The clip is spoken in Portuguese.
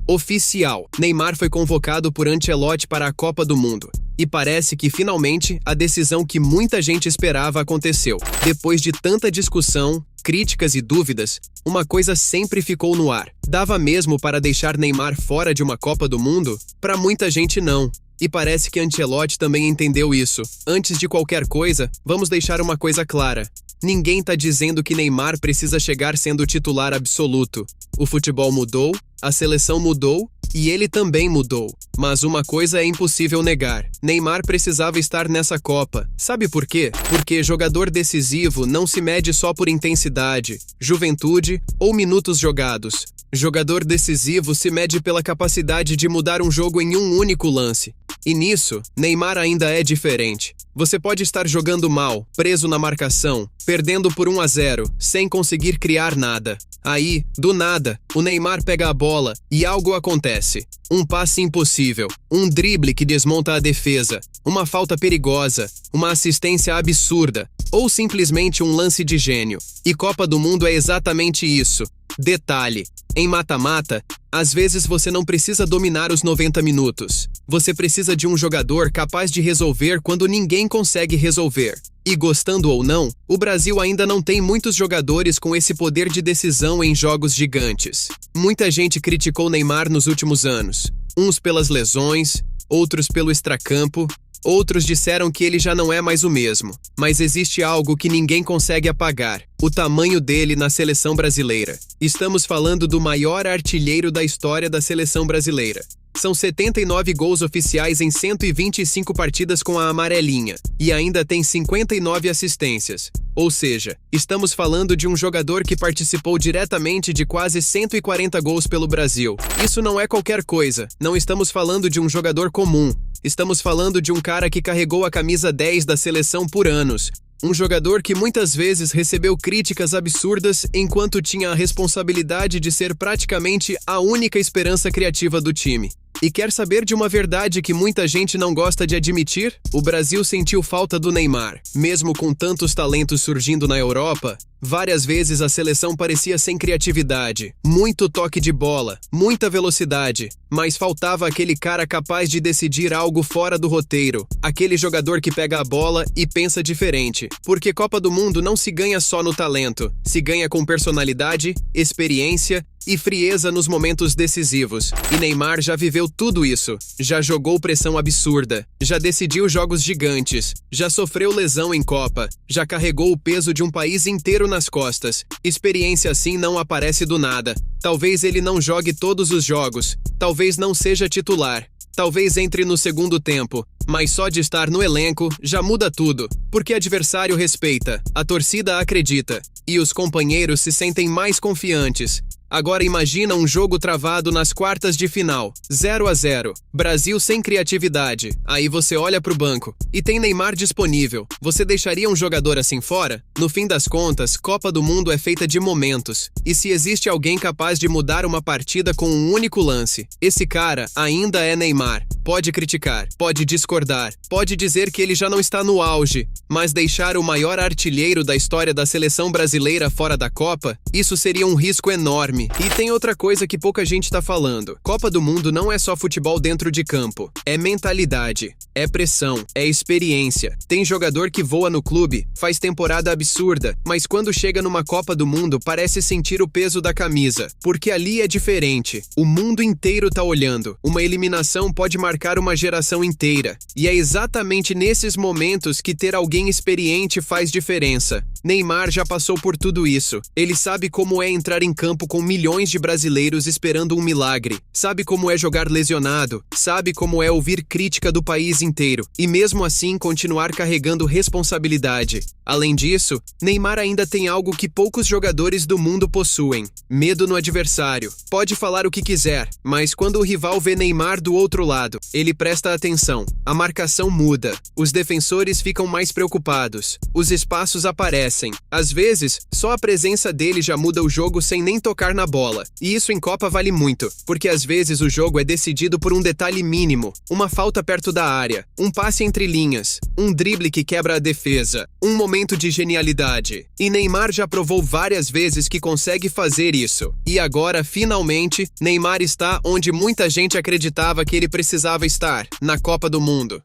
Oficial. Neymar foi convocado por Ancelotti para a Copa do Mundo. E parece que, finalmente, a decisão que muita gente esperava aconteceu. Depois de tanta discussão, críticas e dúvidas, uma coisa sempre ficou no ar. Dava mesmo para deixar Neymar fora de uma Copa do Mundo? Para muita gente não. E parece que Ancelotti também entendeu isso. Antes de qualquer coisa, vamos deixar uma coisa clara. Ninguém tá dizendo que Neymar precisa chegar sendo titular absoluto. O futebol mudou, a seleção mudou e ele também mudou. Mas uma coisa é impossível negar. Neymar precisava estar nessa Copa. Sabe por quê? Porque jogador decisivo não se mede só por intensidade, juventude ou minutos jogados. Jogador decisivo se mede pela capacidade de mudar um jogo em um único lance. E nisso, Neymar ainda é diferente. Você pode estar jogando mal, preso na marcação, perdendo por 1-0, sem conseguir criar nada. Aí, do nada, o Neymar pega a bola e algo acontece. Um passe impossível, um drible que desmonta a defesa, uma falta perigosa, uma assistência absurda, ou simplesmente um lance de gênio. E Copa do Mundo é exatamente isso. Detalhe: em mata-mata, às vezes você não precisa dominar os 90 minutos. Você precisa de um jogador capaz de resolver quando ninguém consegue resolver. E gostando ou não, o Brasil ainda não tem muitos jogadores com esse poder de decisão em jogos gigantes. Muita gente criticou Neymar nos últimos anos. Uns pelas lesões, outros pelo extracampo, outros disseram que ele já não é mais o mesmo. Mas existe algo que ninguém consegue apagar: o tamanho dele na seleção brasileira. Estamos falando do maior artilheiro da história da seleção brasileira. São 79 gols oficiais em 125 partidas com a amarelinha. E ainda tem 59 assistências. Ou seja, estamos falando de um jogador que participou diretamente de quase 140 gols pelo Brasil. Isso não é qualquer coisa. Não estamos falando de um jogador comum. Estamos falando de um cara que carregou a camisa 10 da seleção por anos. Um jogador que muitas vezes recebeu críticas absurdas enquanto tinha a responsabilidade de ser praticamente a única esperança criativa do time. E quer saber de uma verdade que muita gente não gosta de admitir? O Brasil sentiu falta do Neymar. Mesmo com tantos talentos surgindo na Europa, várias vezes a seleção parecia sem criatividade, muito toque de bola, muita velocidade, mas faltava aquele cara capaz de decidir algo fora do roteiro, aquele jogador que pega a bola e pensa diferente. Porque Copa do Mundo não se ganha só no talento, se ganha com personalidade, experiência e frieza nos momentos decisivos. E Neymar já viveu tudo isso. Já jogou pressão absurda, já decidiu jogos gigantes, já sofreu lesão em Copa, já carregou o peso de um país inteiro nas costas. Experiência assim não aparece do nada. Talvez ele não jogue todos os jogos, talvez não seja titular, talvez entre no segundo tempo, mas só de estar no elenco já muda tudo, porque adversário respeita, a torcida acredita, e os companheiros se sentem mais confiantes. Agora imagina um jogo travado nas quartas de final, 0-0, Brasil sem criatividade. Aí você olha pro banco e tem Neymar disponível. Você deixaria um jogador assim fora? No fim das contas, Copa do Mundo é feita de momentos. E se existe alguém capaz de mudar uma partida com um único lance, esse cara ainda é Neymar. Pode criticar, pode discordar, pode dizer que ele já não está no auge, mas deixar o maior artilheiro da história da seleção brasileira fora da Copa, isso seria um risco enorme. E tem outra coisa que pouca gente tá falando. Copa do Mundo não é só futebol dentro de campo. É mentalidade, é pressão, é experiência. Tem jogador que voa no clube, faz temporada absurda, mas quando chega numa Copa do Mundo parece sentir o peso da camisa. Porque ali é diferente. O mundo inteiro tá olhando. Uma eliminação pode marcar uma geração inteira. E é exatamente nesses momentos que ter alguém experiente faz diferença. Neymar já passou por tudo isso. Ele sabe como é entrar em campo com milhões de brasileiros esperando um milagre. Sabe como é jogar lesionado. Sabe como é ouvir crítica do país inteiro. E mesmo assim continuar carregando responsabilidade. Além disso, Neymar ainda tem algo que poucos jogadores do mundo possuem: medo no adversário. Pode falar o que quiser, mas quando o rival vê Neymar do outro lado, ele presta atenção. A marcação muda. Os defensores ficam mais preocupados. Os espaços aparecem. Às vezes, só a presença dele já muda o jogo sem nem tocar na bola. E isso em Copa vale muito, porque às vezes o jogo é decidido por um detalhe mínimo, uma falta perto da área, um passe entre linhas, um drible que quebra a defesa, um momento de genialidade. E Neymar já provou várias vezes que consegue fazer isso. E agora, finalmente, Neymar está onde muita gente acreditava que ele precisava estar, na Copa do Mundo.